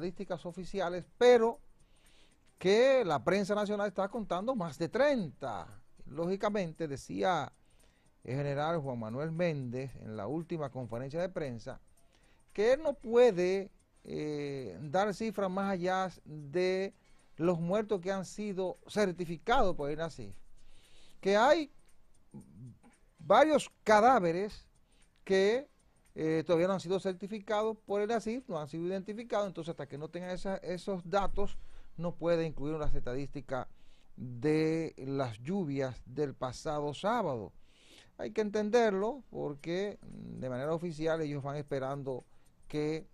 estadísticas oficiales, pero que la prensa nacional está contando más de 30. Lógicamente, decía el general Juan Manuel Méndez en la última conferencia de prensa, que él no puede dar cifras más allá de los muertos que han sido certificados por el INASIF, que hay varios cadáveres que todavía no han sido certificados por el INASIF, no han sido identificados, entonces hasta que no tengan esos datos no puede incluir las estadísticas de las lluvias del pasado sábado. Hay que entenderlo porque de manera oficial ellos van esperando que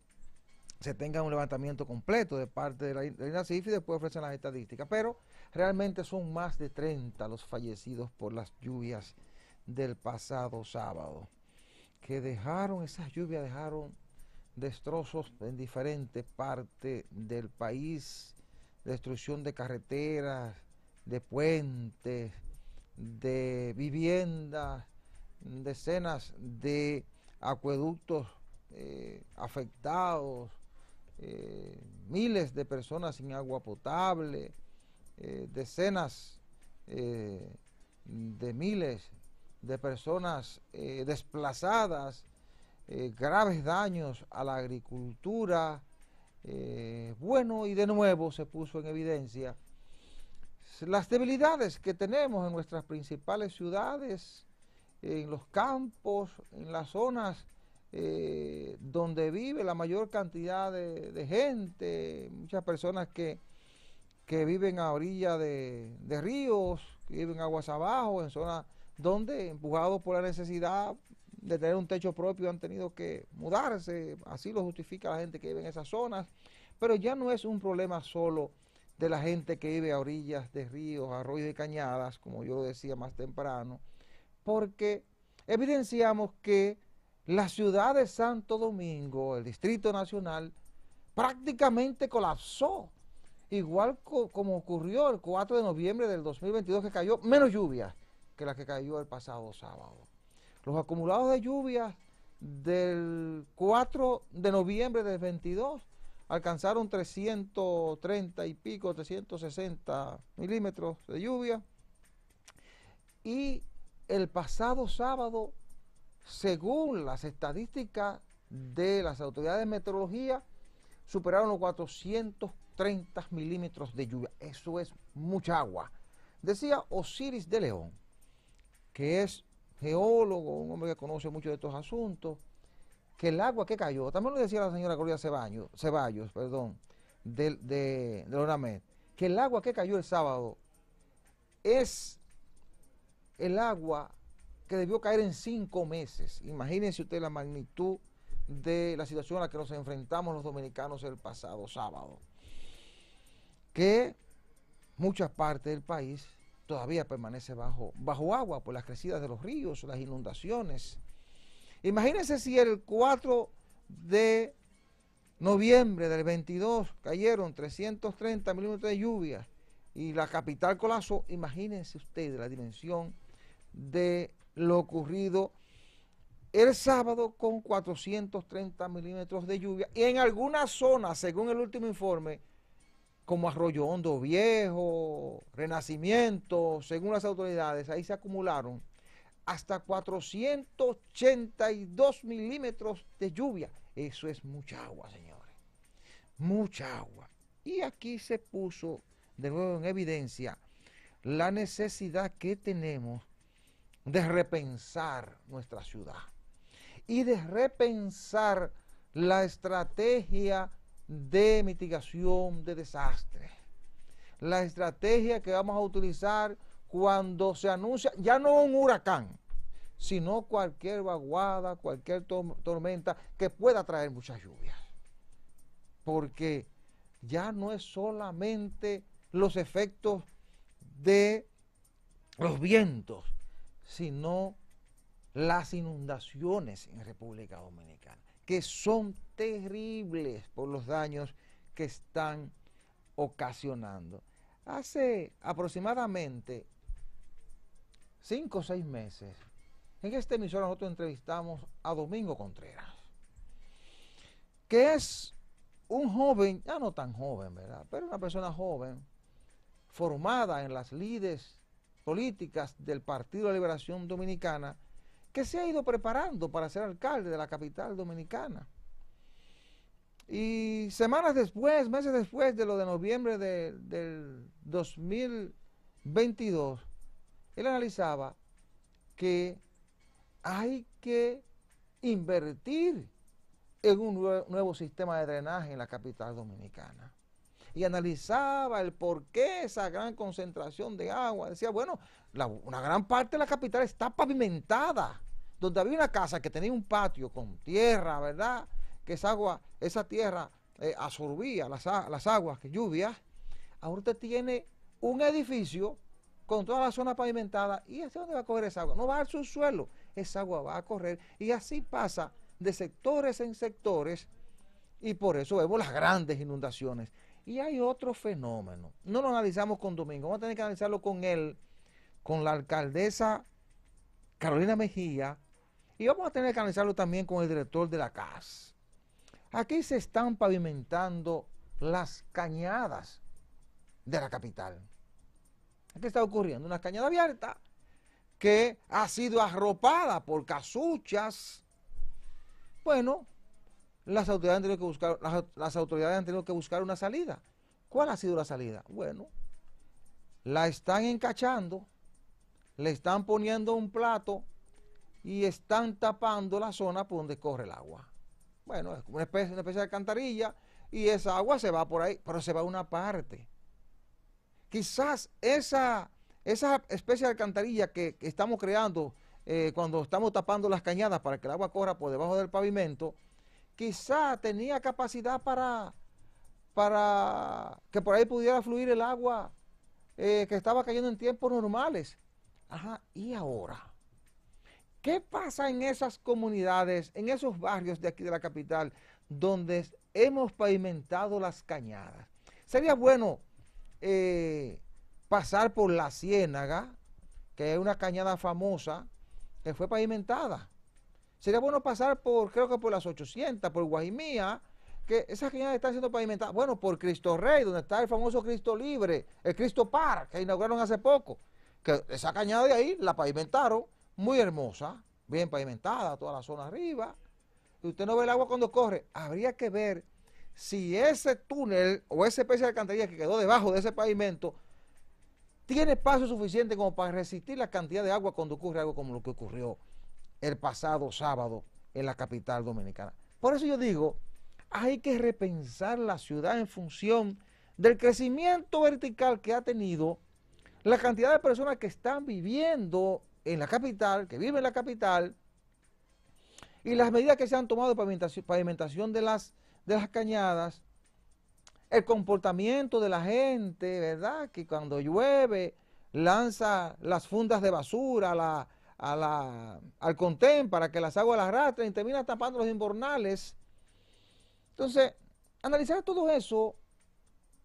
se tenga un levantamiento completo de parte de la INASIF y después ofrecen las estadísticas, pero realmente son más de 30 los fallecidos por las lluvias del pasado sábado, que esas lluvias dejaron destrozos en diferentes partes del país, destrucción de carreteras, de puentes, de viviendas, decenas de acueductos afectados, miles de personas sin agua potable, decenas de miles de personas desplazadas, graves daños a la agricultura. Bueno, y de nuevo se puso en evidencia las debilidades que tenemos en nuestras principales ciudades, en los campos, en las zonas donde vive la mayor cantidad de gente, muchas personas que viven a orilla de ríos, que viven aguas abajo, en zonas donde, empujados por la necesidad de tener un techo propio, han tenido que mudarse. Así lo justifica la gente que vive en esas zonas. Pero ya no es un problema solo de la gente que vive a orillas de ríos, arroyos y cañadas, como yo lo decía más temprano, porque evidenciamos que la ciudad de Santo Domingo, el Distrito Nacional, prácticamente colapsó, igual como ocurrió el 4 de noviembre del 2022, que cayó menos lluvia que la que cayó el pasado sábado. Los acumulados de lluvias del 4 de noviembre del 22 alcanzaron 330 y pico, 360 milímetros de lluvia, y el pasado sábado, según las estadísticas de las autoridades de meteorología, superaron los 430 milímetros de lluvia. Eso es mucha agua. Decía Osiris de León, que es geólogo, un hombre que conoce mucho de estos asuntos, que el agua que cayó, también lo decía la señora Gloria Ceballos, de ONAMED, que el agua que cayó el sábado es el agua que debió caer en 5 meses. Imagínense usted la magnitud de la situación a la que nos enfrentamos los dominicanos el pasado sábado, que muchas partes del país todavía permanece bajo agua por las crecidas de los ríos, las inundaciones. Imagínense si el 4 de noviembre del 22 cayeron 330 milímetros de lluvia y la capital colapsó. Imagínense ustedes la dimensión de lo ocurrido el sábado con 430 milímetros de lluvia, y en algunas zonas, según el último informe, como Arroyo Hondo Viejo, Renacimiento, según las autoridades, ahí se acumularon hasta 482 milímetros de lluvia. Eso es mucha agua, señores, mucha agua. Y aquí se puso de nuevo en evidencia la necesidad que tenemos de repensar nuestra ciudad y de repensar la estrategia de mitigación de desastres, la estrategia que vamos a utilizar cuando se anuncia ya no un huracán, sino cualquier vaguada, cualquier tormenta que pueda traer muchas lluvias, porque ya no es solamente los efectos de los vientos, sino las inundaciones en República Dominicana, que son terribles por los daños que están ocasionando. Hace aproximadamente 5 o 6 meses, en esta emisora nosotros entrevistamos a Domingo Contreras, que es un joven, ya no tan joven, ¿verdad? Pero una persona joven, formada en las lides políticas del Partido de Liberación Dominicana, que se ha ido preparando para ser alcalde de la capital dominicana. Y semanas después, meses después de lo de noviembre del 2022, él analizaba que hay que invertir en un nuevo sistema de drenaje en la capital dominicana. Y analizaba el por qué esa gran concentración de agua. Decía, bueno, una gran parte de la capital está pavimentada, donde había una casa que tenía un patio con tierra, ¿verdad? Que esa tierra absorbía las aguas, que lluvias. Ahora usted tiene un edificio con toda la zona pavimentada. ¿Y hacia dónde va a correr esa agua? No va al subsuelo, esa agua va a correr. Y así pasa de sectores en sectores, y por eso vemos las grandes inundaciones. Y hay otro fenómeno. No lo analizamos con Domingo, vamos a tener que analizarlo con él, con la alcaldesa Carolina Mejía, y vamos a tener que analizarlo también con el director de la CAS. Aquí se están pavimentando las cañadas de la capital. Aquí está ocurriendo una cañada abierta que ha sido arropada por casuchas. Bueno, las autoridades han tenido que buscar una salida. ¿Cuál ha sido la salida? Bueno, la están encachando, le están poniendo un plato y están tapando la zona por donde corre el agua. Bueno, es como una especie de alcantarilla y esa agua se va por ahí, pero se va a una parte. Quizás esa especie de alcantarilla que estamos creando cuando estamos tapando las cañadas para que el agua corra por debajo del pavimento, quizá tenía capacidad para que por ahí pudiera fluir el agua que estaba cayendo en tiempos normales. Ajá, ¿y ahora? ¿Qué pasa en esas comunidades, en esos barrios de aquí de la capital, donde hemos pavimentado las cañadas? Sería bueno pasar por la Ciénaga, que es una cañada famosa, que fue pavimentada. Sería bueno pasar creo que por las 800, por Guajimía, que esas cañadas están siendo pavimentadas. Bueno, por Cristo Rey, donde está el famoso Cristo Libre, el Cristo Park, que inauguraron hace poco. Que esa cañada de ahí la pavimentaron, muy hermosa, bien pavimentada, toda la zona arriba. Y usted no ve el agua cuando corre. Habría que ver si ese túnel o esa especie de alcantarilla que quedó debajo de ese pavimento tiene espacio suficiente como para resistir la cantidad de agua cuando ocurre algo como lo que ocurrió el pasado sábado en la capital dominicana. Por eso yo digo, hay que repensar la ciudad en función del crecimiento vertical que ha tenido la cantidad de personas que están viviendo en la capital, que viven en la capital, y las medidas que se han tomado de pavimentación de las cañadas, el comportamiento de la gente, ¿verdad? Que cuando llueve lanza las fundas de basura al contén para que las aguas las arrastren y termina tapando los invernales. Entonces, analizar todo eso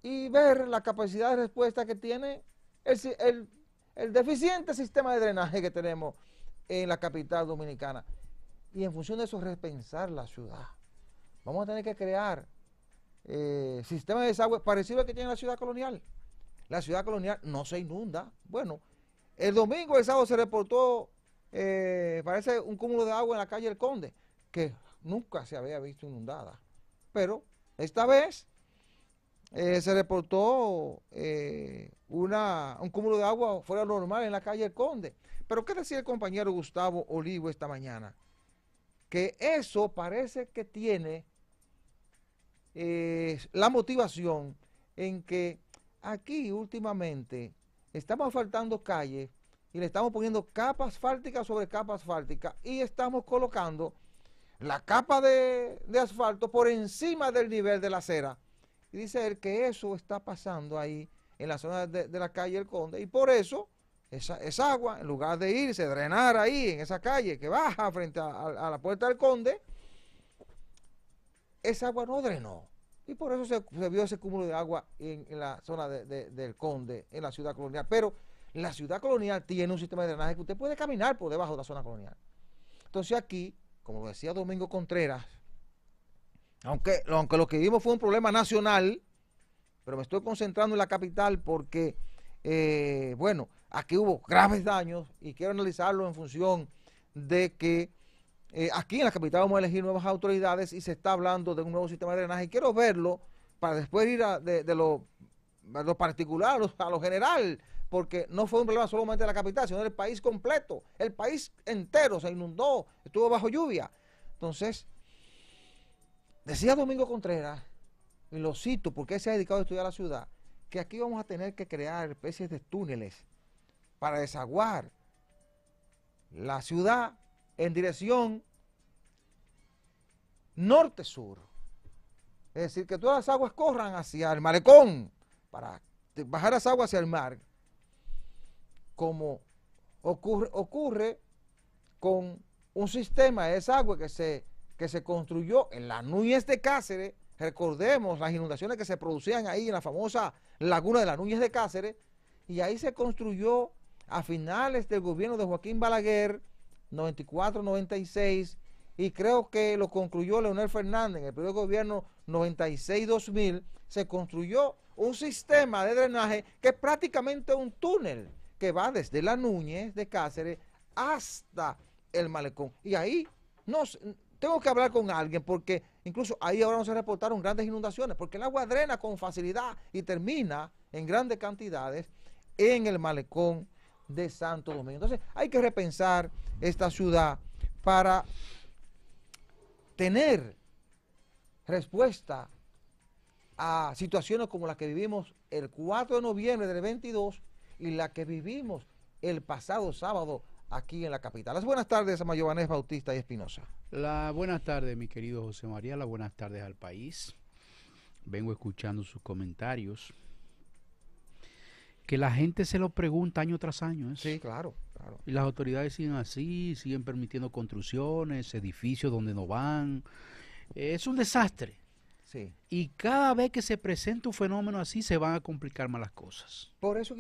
y ver la capacidad de respuesta que tiene el deficiente sistema de drenaje que tenemos en la capital dominicana. Y en función de eso, repensar la ciudad. Vamos a tener que crear sistemas de desagüe parecido al que tiene la ciudad colonial. La ciudad colonial no se inunda. Bueno, el domingo, el sábado se reportó, parece un cúmulo de agua en la calle El Conde, que nunca se había visto inundada. Pero esta vez se reportó un cúmulo de agua fuera normal en la calle El Conde. Pero ¿qué decía el compañero Gustavo Olivo esta mañana? Que eso parece que tiene la motivación en que aquí últimamente estamos asfaltando calles y le estamos poniendo capa asfáltica sobre capa asfáltica y estamos colocando la capa de asfalto por encima del nivel de la acera. Y dice él que eso está pasando ahí en la zona de la calle El Conde y por eso esa agua, en lugar de irse, drenar ahí en esa calle que baja frente a la puerta del Conde, esa agua no drenó. Y por eso se vio ese cúmulo de agua en la zona del Conde, en la ciudad colonial. Pero la ciudad colonial tiene un sistema de drenaje que usted puede caminar por debajo de la zona colonial. Entonces aquí, como lo decía Domingo Contreras, Aunque lo que vimos fue un problema nacional, pero me estoy concentrando en la capital porque, bueno, aquí hubo graves daños y quiero analizarlo en función de que aquí en la capital vamos a elegir nuevas autoridades y se está hablando de un nuevo sistema de drenaje. Y quiero verlo para después ir de lo particular a lo general, porque no fue un problema solamente de la capital, sino del país completo. El país entero se inundó, estuvo bajo lluvia. Entonces, decía Domingo Contreras, y lo cito porque él se ha dedicado a estudiar la ciudad, que aquí vamos a tener que crear especies de túneles para desaguar la ciudad en dirección norte-sur. Es decir, que todas las aguas corran hacia el malecón para bajar las aguas hacia el mar, como ocurre con un sistema de desagüe que se construyó en la Núñez de Cáceres. Recordemos las inundaciones que se producían ahí en la famosa laguna de la Núñez de Cáceres, y ahí se construyó a finales del gobierno de Joaquín Balaguer, 94-96, y creo que lo concluyó Leonel Fernández en el periodo de gobierno 96-2000, se construyó un sistema de drenaje que es prácticamente un túnel que va desde la Núñez de Cáceres hasta el malecón. Y ahí tengo que hablar con alguien porque incluso ahí ahora no se reportaron grandes inundaciones porque el agua drena con facilidad y termina en grandes cantidades en el malecón de Santo Domingo. Entonces hay que repensar esta ciudad para tener respuesta a situaciones como la que vivimos el 4 de noviembre del 22 y la que vivimos el pasado sábado aquí en la capital. Las buenas tardes a Mayobanés Bautista y Espinosa. Las buenas tardes, mi querido José María, las buenas tardes al país. Vengo escuchando sus comentarios. Que la gente se lo pregunta año tras año. Sí, claro. Y las autoridades siguen así, siguen permitiendo construcciones, edificios donde no van. Es un desastre. Sí. Y cada vez que se presenta un fenómeno así, se van a complicar más las cosas. Por eso